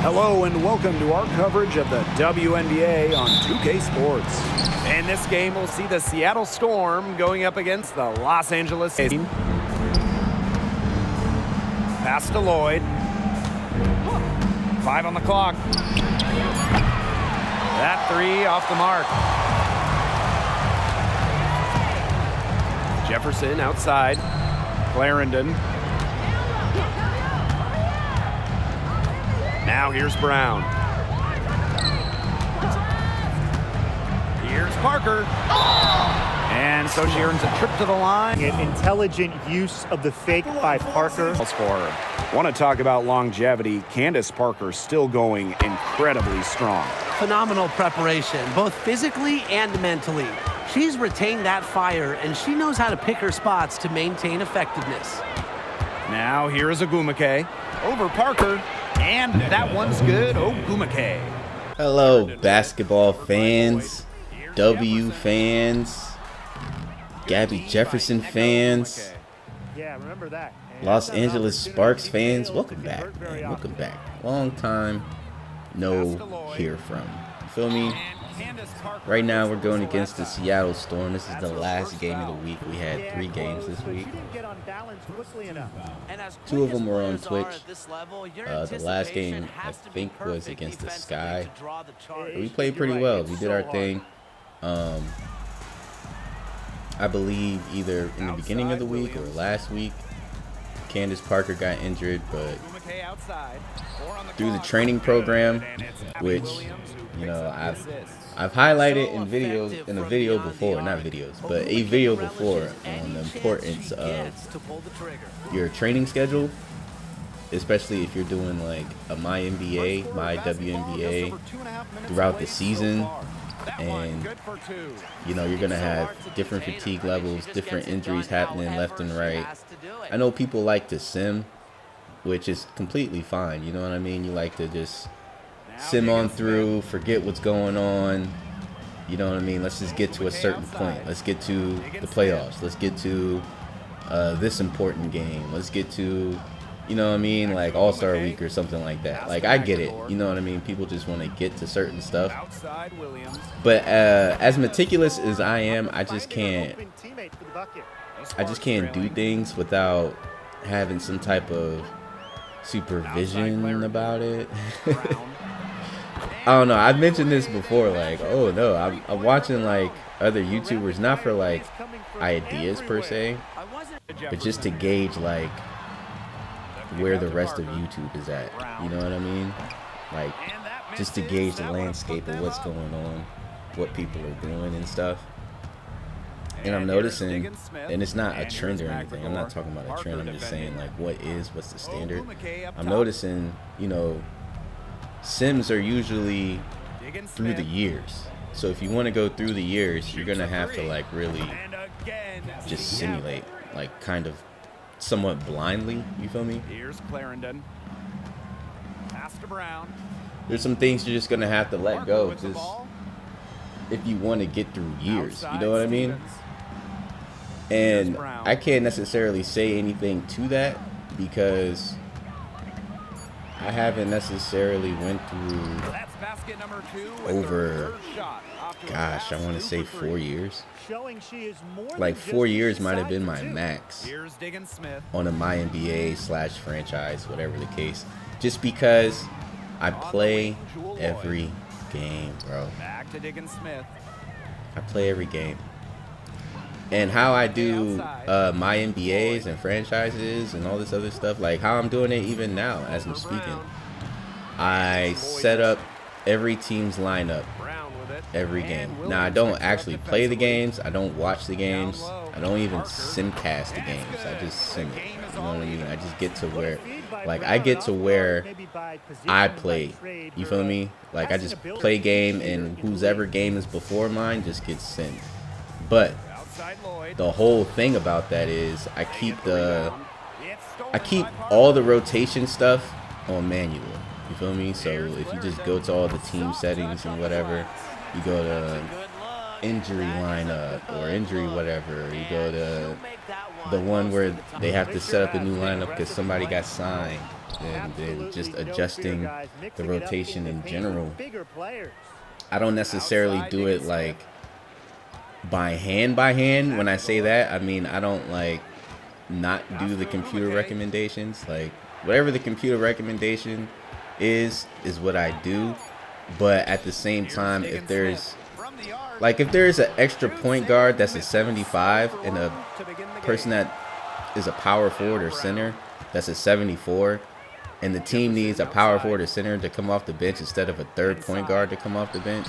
Hello and welcome to our coverage of the WNBA on 2K Sports. In this game, we'll see the Seattle Storm going up against the Los Angeles team. Pass to Lloyd. 5 on the clock. That 3 off the mark. Jefferson outside. Clarendon. Now here's Brown. Here's Parker. And so she earns a trip to the line. An intelligent use of the fake by Parker. For her. Want to talk about longevity? Candace Parker still going incredibly strong. Phenomenal preparation, both physically and mentally. She's retained that fire, and she knows how to pick her spots to maintain effectiveness. Now here is Ogumake. Over Parker. And that one's good. Ogumake. Hello, basketball fans, W fans, Gabby Jefferson fans, Yeah, remember that. Los Angeles Sparks fans. Welcome back, man. Welcome back. Long time no hear from. You feel me? Right now we're going against the Seattle Storm. This is the last game of the week. We had 3 games this week. 2 of them were on Twitch. The last game, I think, was against the Sky. We played pretty well. We did our thing. I believe either in the beginning of the week or last week, Candace Parker got injured, but through the training program, which, you know, I've highlighted in videos, in a video before, not videos, but a video before on the importance of your training schedule, especially if you're doing like a my NBA, my WNBA throughout the season. And, you know, you're going to have different fatigue levels, different injuries happening left and right. I know people like to sim, which is completely fine. You know what I mean? You like to just sim on through, forget what's going on. You know what I mean? Let's just get to a certain point. Let's get to the playoffs. Let's get to this important game. Let's get to, you know what I mean, like All-Star Week or something like that. Like, I get it. You know what I mean? People just want to get to certain stuff. But as meticulous as I am, I just can't do things without having some type of supervision about it. I don't know. I've mentioned this before. Like, oh no, I'm watching like other YouTubers, not for like ideas per se, but just to gauge like where the rest of YouTube is at. You know what I mean? Like, just to gauge the landscape of what's going on, what people are doing and stuff. And I'm noticing, and it's not a trend or anything. I'm not talking about a trend. I'm just saying, like, what's the standard? I'm noticing, you know, sims are usually through the years. So if you want to go through the years, you're going to have to, like, really just simulate, like, kind of somewhat blindly. You feel me? Here's Clarendon. Pass to Brown. There's some things you're just going to have to let go just if you want to get through years. You know what I mean? And I can't necessarily say anything to that because I haven't necessarily went through over, gosh, I want to say 4 years. Like 4 years might have been my max on a my NBA / franchise, whatever the case. Just because I play every game, bro. I play every game. And how I do my NBAs and franchises and all this other stuff, like how I'm doing it even now as I'm speaking. I set up every team's lineup every game. Now, I don't actually play the games. I don't watch the games. I don't even simcast the games. I just sim it. You know what I mean? I just get to where, like, I get to where I play. You feel me? Like, I just play game, and whoever game is before mine just gets simmed. But the whole thing about that is I keep all the rotation stuff on manual. You feel me? So if you just go to all the team settings and whatever, you go to injury lineup or injury whatever, you go to the one where they have to set up a new lineup because somebody got signed, and then just adjusting the rotation in general. Bigger players. I don't necessarily do it like by hand. When I say that, I mean I don't like not do the computer recommendations. Like whatever the computer recommendation is what I do. But at the same time, if there's an extra point guard that's a 75 and a person that is a power forward or center that's a 74, and the team needs a power forward or center to come off the bench instead of a third point guard to come off the bench,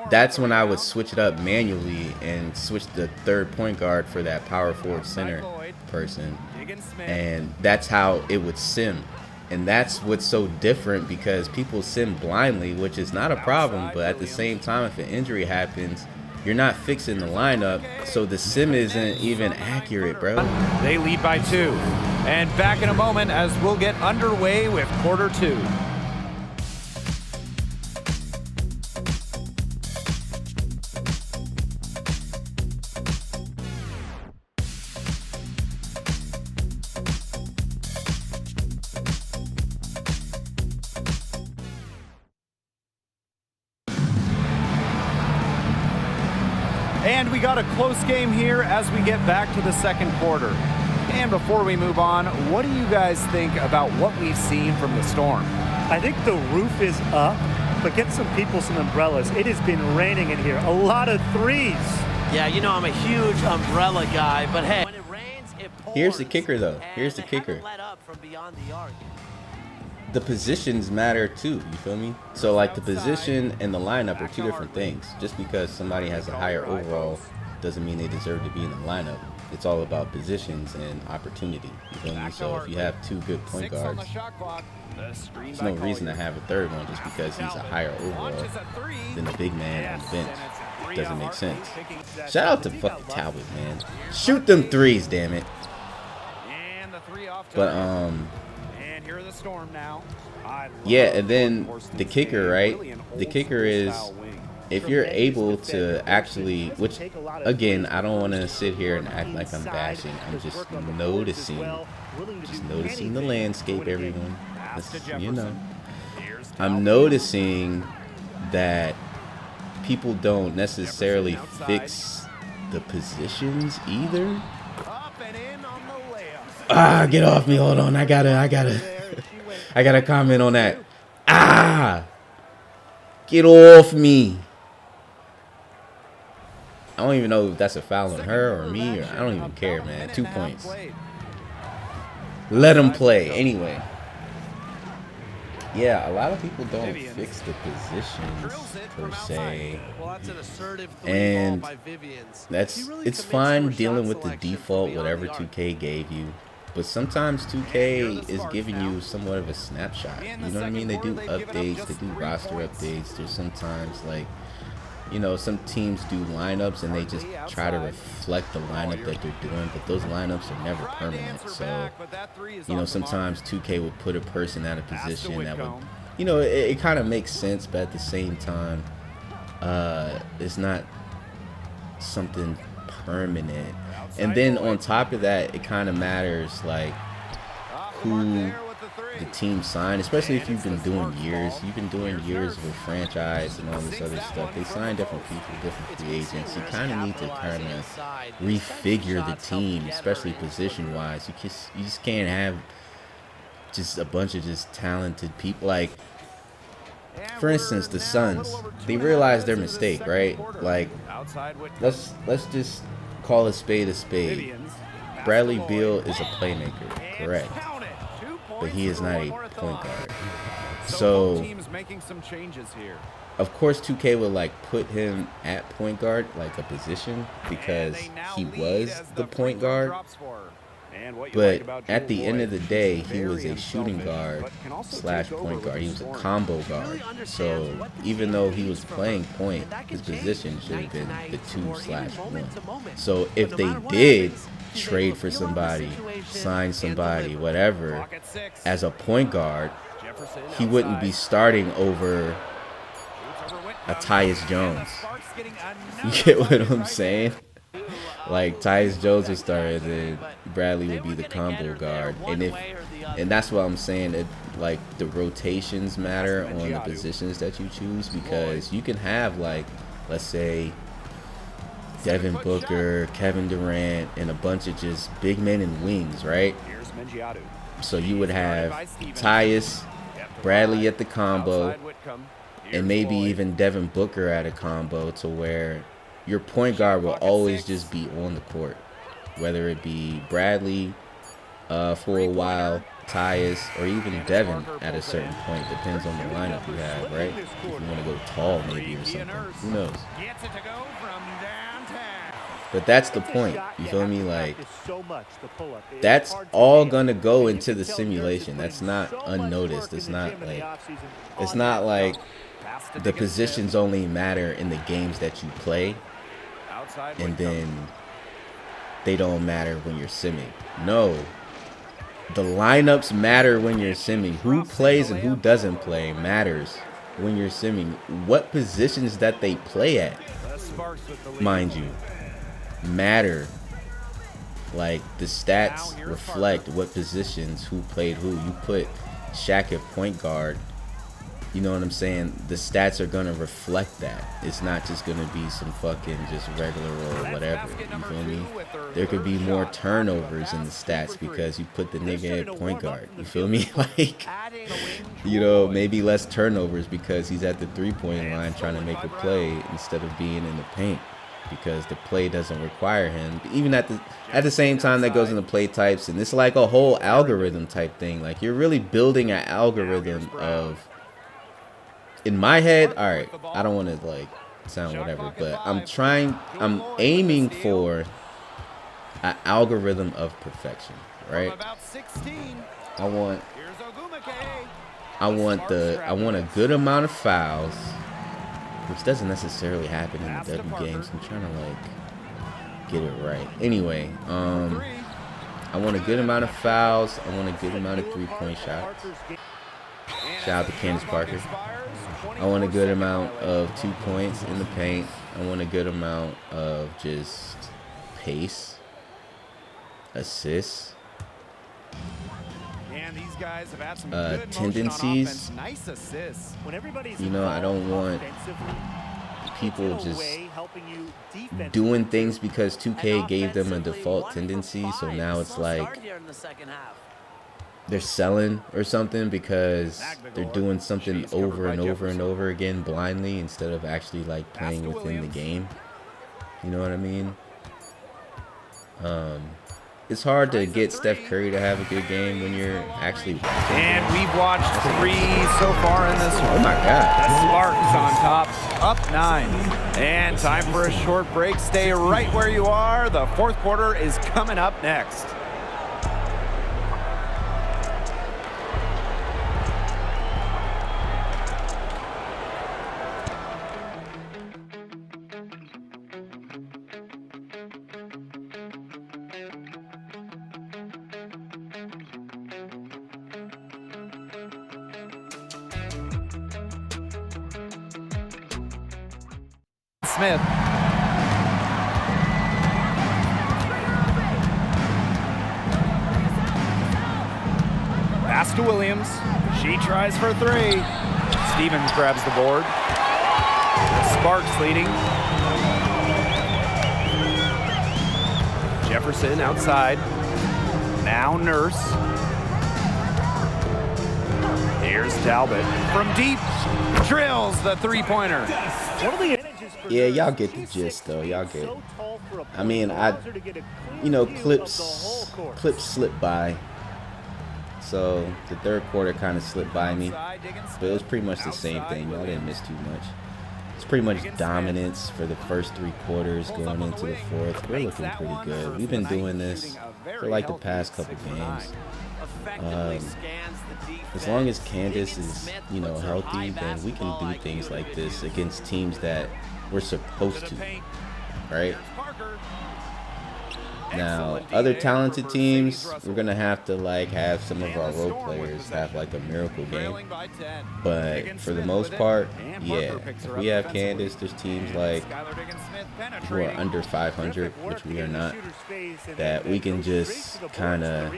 that's when I would switch it up manually and switch the third point guard for that power forward center person. And that's how it would sim. And that's what's so different, because people sim blindly, which is not a problem, but at the same time, if an injury happens, you're not fixing the lineup, so the sim isn't even accurate, bro. They lead by 2. And back in a moment as we'll get underway with quarter 2. And we got a close game here as we get back to the second quarter. And before we move on, what do you guys think about what we've seen from the Storm? I think the roof is up, but get some people some umbrellas. It has been raining in here. A lot of threes. Yeah, you know I'm a huge umbrella guy, but hey, when it rains, it pours. Here's the kicker, though. Here's the kicker. Let up from beyond the arc. The positions matter too, you feel me? So like the position and the lineup are two different things. Just because somebody has a higher overall doesn't mean they deserve to be in the lineup. It's all about positions and opportunity, you feel me? So if you have 2 good point guards, there's no reason to have a third one just because he's a higher overall than the big man on the bench. Doesn't make sense. Shout out to fucking Talbot, man. Shoot them threes, damn it. But Here are the Storm now. yeah, and then the kicker, right? The kicker is if you're able to actually, which again, I don't want to sit here and act like I'm bashing. I'm just noticing the landscape, everyone. You know, I'm noticing that people don't necessarily fix the positions either. Ah, get off me! Hold on, I gotta comment on that. Ah! Get off me! I don't even know if that's a foul on her or me, or I don't even care, man. 2 points. Let them play. Anyway. Yeah, a lot of people don't fix the positions, per se. And it's fine dealing with the default, whatever 2K gave you. But sometimes 2K is giving you somewhat of a snapshot. You know what I mean? They do updates, they do roster updates. There's sometimes, like, you know, some teams do lineups and they just try to reflect the lineup that they're doing, but those lineups are never permanent. So, you know, sometimes 2K would put a person at a position that would, you know, it kind of makes sense, but at the same time, it's not something permanent. And then on top of that, it kind of matters, like, who the team signed, especially if you've been doing years. You've been doing years with franchise and all this other stuff. They sign different people, different free agents. You kind of need to kind of refigure the team, especially position-wise. You just can't have just a bunch of just talented people. Like, for instance, the Suns, they realized their mistake, right? Like, let's just call a spade a spade. Bradley Beal is a playmaker, correct, but he is not a point guard. So, of course, 2K would like put him at point guard, like a position, because he was the point guard. But at the end of the day, he was a shooting guard slash point guard. He was a combo guard. So even though he was playing point, his position should have been the 2/1. So if they did trade for somebody, sign somebody, whatever, as a point guard, he wouldn't be starting over a Tyus Jones. You get what I'm saying? Like, Tyus Jones would start, and then Bradley would be the combo guard. And if And that's what I'm saying. It, like, the rotations matter on the positions that you choose, because you can have, like, let's say Devin Booker, Kevin Durant, and a bunch of just big men and wings, right? So you would have Tyus, Bradley at the combo, and maybe even Devin Booker at a combo, to where your point guard will always just be on the court, whether it be Bradley for a while, Tyus, or even Devin at a certain point. Depends on the lineup you have, right? If you want to go tall maybe or something. Who knows? But that's the point. You feel me? Like, that's all gonna go into the simulation. That's not unnoticed. It's not like the positions only matter in the games that you play, and then they don't matter when you're simming. No. The lineups matter when you're simming. Who plays and who doesn't play matters when you're simming. What positions that they play at, mind you, matter. Like, the stats reflect what positions, who played who. You put Shaq at point guard, you know what I'm saying? The stats are going to reflect that. It's not just going to be some fucking just regular or whatever. You feel me? There could be more turnovers in the stats because you put the nigga at point guard. You feel me? Like, you know, maybe less turnovers because he's at the three-point line trying to make a play instead of being in the paint, because the play doesn't require him. Even at the same time, that goes into play types, and it's like a whole algorithm type thing. Like, you're really building an algorithm of, in my head, all right, I don't want to like sound whatever, but I'm aiming for an algorithm of perfection, right? I want a good amount of fouls, which doesn't necessarily happen in the W games. I'm trying to like get it right. Anyway, I want a good amount of fouls. I want a good amount of three-point shots. Shout out to Candace Parker. I want a good amount of 2 points in the paint. I want a good amount of just pace, assists, tendencies. You know, I don't want people just doing things because 2K gave them a default tendency. So now it's like they're selling or something because they're doing something over and over and over again blindly instead of actually like playing within the game. You know what I mean? It's hard to get Steph Curry to have a good game when you're actually watching. And we've watched 3 so far in this one. Oh my God. The Sparks on top, up 9. And time for a short break. Stay right where you are. The fourth quarter is coming up next. Smith. Pass to Williams. She tries for 3. Stevens grabs the board. Sparks leading. Jefferson outside. Now Nurse. Here's Talbot from deep. Drills the three-pointer. Yeah, y'all get the gist though. Y'all get it. I mean, clips slip by. So the third quarter kind of slipped by me, but it was pretty much the same thing. Y'all didn't miss too much. It's pretty much dominance for the first 3 quarters going into the fourth. We're looking pretty good. We've been doing this for like the past couple games. As long as Candace is, healthy, then we can do things like this against teams that we're supposed to, right? Now, other talented teams, we're going to have to like have some of our role players have like a miracle game. But for the most part, yeah, if we have Candace, there's teams like who are under 500, which we are not, that we can just kind of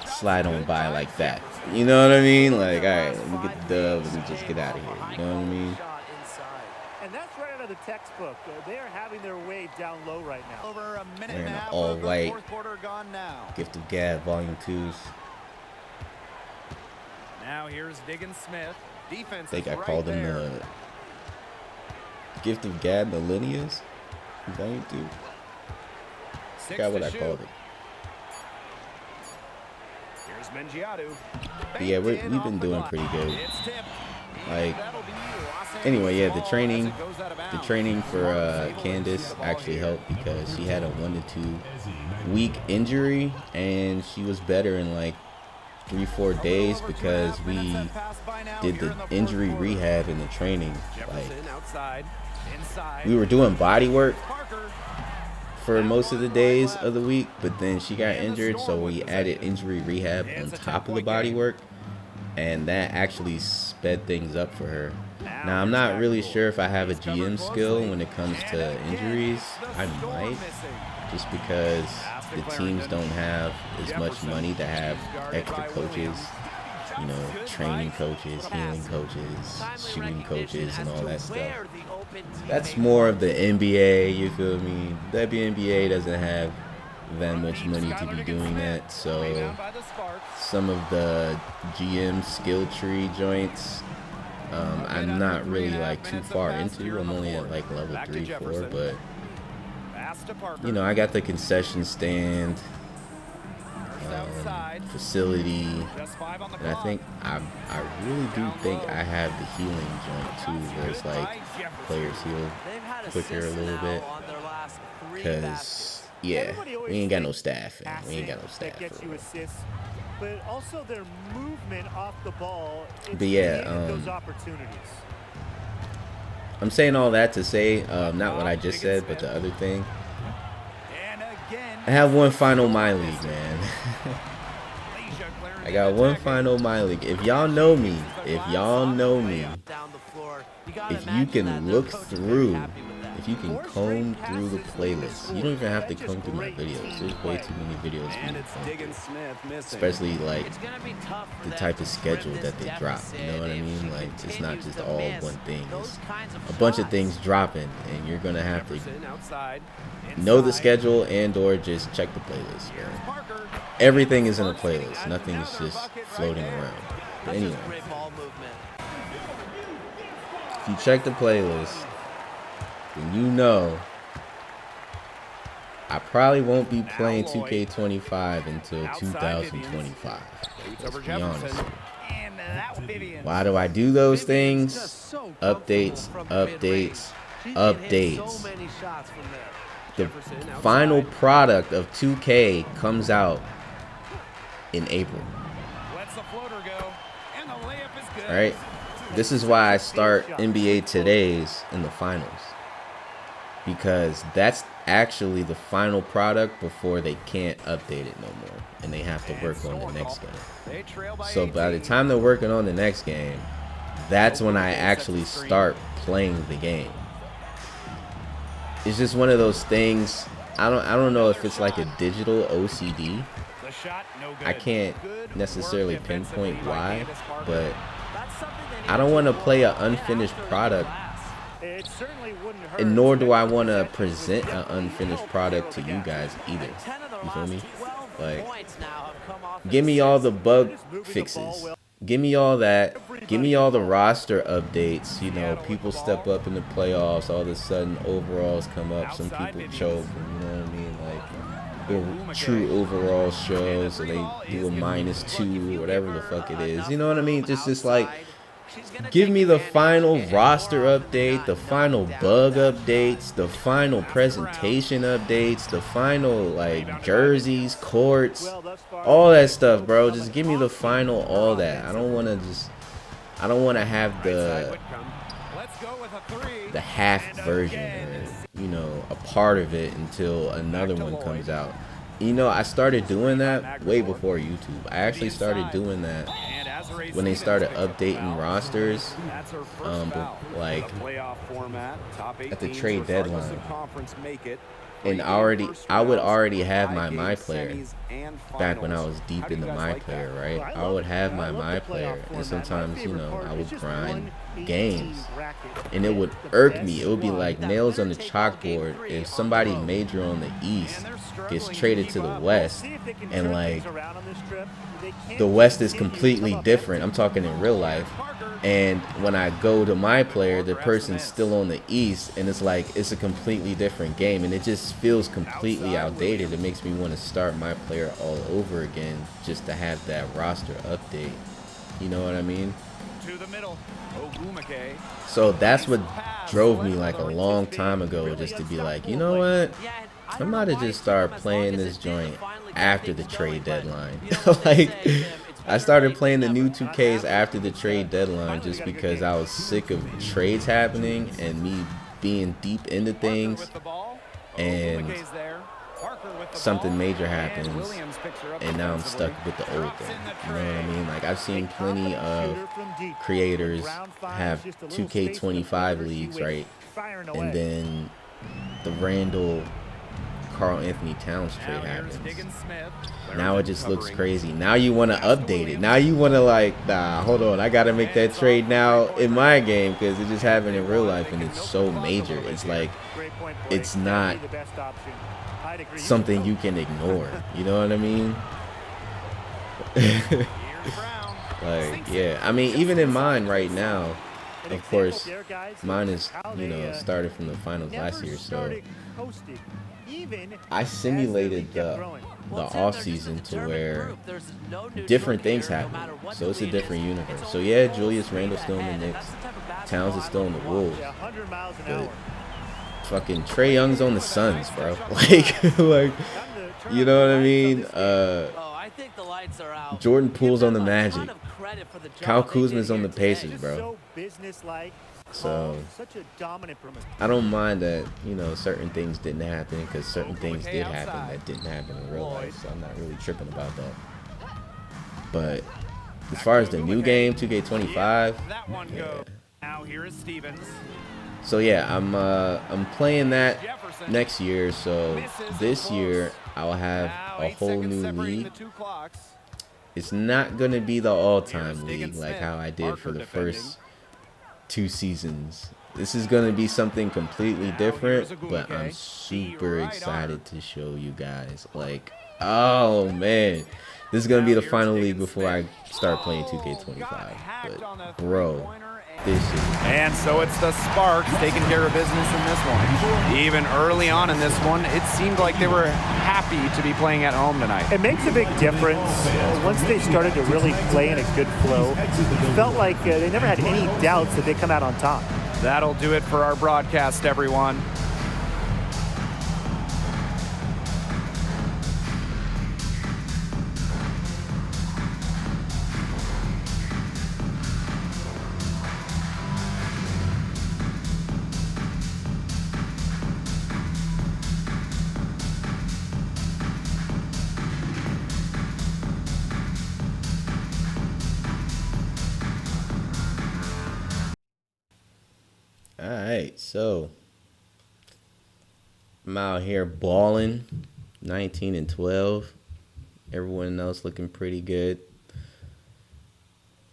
slide on by like that. You know what I mean? Like, all right, let me get the dubs and just get out of here. You know what I mean? And that's right out of the textbook. They are having their way down low right now. Over a minute Wearing and a an half all of the white fourth quarter gone now. Gift of Gab Volume 2s. Now here's Diggins Smith. Defense I think is I right called them there. the Gift of Gab Millennials. Volume 2. Forgot what I called it. Here's Mengiadu. But yeah, we've been doing pretty good. Like, anyway, yeah, the training for Candace actually helped because she had a 1 to 2 week injury, and she was better in like 3-4 days because we did the injury rehab in the training. Like, we were doing body work for most of the days of the week, but then she got injured, so we added injury rehab on top of the body work, and that actually sped things up for her. Now, I'm not really sure if I have a GM skill when it comes to injuries. I might, just because the teams don't have as much money to have extra coaches, you know, training coaches, healing coaches, shooting coaches, and all that stuff. That's more of the NBA, you feel me? The WNBA doesn't have that much money to be doing that, so some of the GM skill tree joints, I'm not really like too far into. I'm only at like level 3, 4, but you know, I got the concession stand, facility, and I think I really do think I have the healing joint too, where it's like players heal quicker a little bit, because yeah, we ain't got no staff, and we ain't got no staff for real. But also their movement off the ball. But yeah, those opportunities. I'm saying all that to say, not what I just said, but the other thing. I have one final my league, man. I got one final my league. If y'all know me, if you can look through, if you can comb through the playlist, you don't even have to comb through my videos. There's way too many videos for me to comb through. Especially like the type of schedule that they drop. You know what I mean? Like, it's not just all one thing. It's a bunch of things dropping, and you're gonna have to know the schedule and or just check the playlist, man. Everything is in a playlist. Nothing is just floating around. But anyway, if you check the playlist, then you know I probably won't be playing 2K25 until 2025. Let's be honest. Why do I do those things? Updates, updates, updates. The final product of 2K comes out in April. Alright? This is why I start NBA Todays in the finals. Because that's actually the final product before they can't update it no more. And they have to work on the next game. So by the time they're working on the next game, that's when I actually start playing the game. It's just one of those things. I don't know if it's like a digital OCD. I can't necessarily pinpoint why, but I don't want to play an unfinished product, and nor do I want to present an unfinished product to you guys either. You feel me? Like, give me all the bug fixes. Give me all that. Give me all the roster updates. You know, people step up in the playoffs. All of a sudden, overalls come up. Some people choke. You know what I mean? Like, the true overall shows. So they do a -2, whatever the fuck it is. You know what I mean? Just like, give me the final roster update, the final bug updates, the final presentation updates, the final like jerseys, courts, all that stuff, bro. Just give me the final all that. I don't want to have the half version, man. You you know, a part of it until another one comes out. You know, I started doing that way before YouTube. I actually started doing that when they started updating rosters, like at the trade deadline. And I would already have my player back when I was deep into my player, right? I would have my player, and sometimes, you know, I would grind games, and it would irk me. It would be like nails on the chalkboard if somebody major on the East gets traded to the West, and like the West is completely different. I'm talking in real life. And when I go to my player, the person's still on the East, and it's like it's a completely different game, and it just feels completely outdated. It makes me want to start my player all over again just to have that roster update. You know what I mean? So that's what drove me like a long time ago, just to be like, you know what? I might have just started playing this joint after the trade deadline. Like, I started playing the new 2Ks after the trade deadline just because I was sick of trades happening and me being deep into things, and something major happens and now I'm stuck with the old thing. You know what I mean? Like, I've seen plenty of creators have 2K25 leagues, right? And then the Randall Carl Anthony Towns trade happens. Now it just looks crazy. Now you want to update it. Now you want to like, nah, hold on, I got to make that trade now in my game because it just happened in real life and it's so major. It's like, it's not something you can ignore. You know what I mean? Like, yeah. I mean, even in mine right now, of course, mine is, you know, started from the finals last year, so I simulated the off season to where different things happen. So it's a different universe. So yeah, Julius Randle's still in the Knicks, Towns is still in the Wolves, but fucking Trae Young's on the Suns, bro. Like, you know what I mean? Jordan Poole's on the Magic. Kyle Kuzma's on the Pacers, bro. So I don't mind that, you know, certain things didn't happen, because certain things did happen that didn't happen in real life. So I'm not really tripping about that. But as far as the new game, 2K25, yeah. So yeah, I'm playing that next year. So this year I'll have a whole new league. It's not gonna be the all-time league like how I did for the first 2 seasons. This is gonna be something completely different, but I'm super excited to show you guys. Like, oh man, this is gonna be the final league before I start playing 2K25. But bro, this is... And so it's the Sparks taking care of business in this one. Even early on in this one, it seemed like they were happy to be playing at home tonight. It makes a big difference. Once they started to really play in a good flow, it felt like they never had any doubts that they come out on top. That'll do it for our broadcast, everyone. Alright, so I'm out here balling, 19 and 12. Everyone else looking pretty good.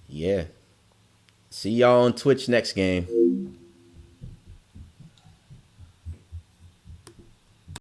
Yeah. See y'all on Twitch next game.